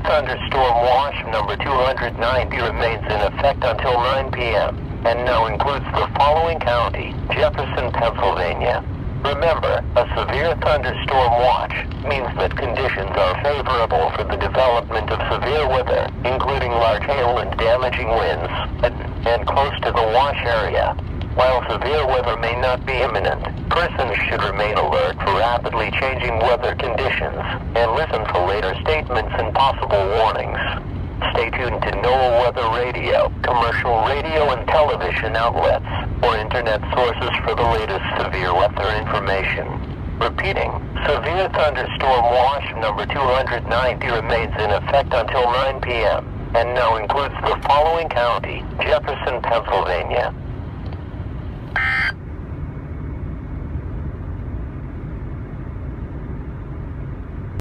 thunderstorm watch number 290 remains in effect until 9 p.m. and now includes the following county: Jefferson, Pennsylvania. Remember, a severe thunderstorm watch means that conditions are favorable for the development of severe weather, including large hail and damaging winds, and close to the watch area. While severe weather may not be imminent, persons should remain alert for rapidly changing weather conditions and listen for later statements and possible warnings. Stay tuned to NOAA Weather Radio, commercial radio and television outlets, or internet sources for the latest severe weather information. Repeating, severe thunderstorm watch number 290 remains in effect until 9 p.m. and now includes the following county: Jefferson, Pennsylvania.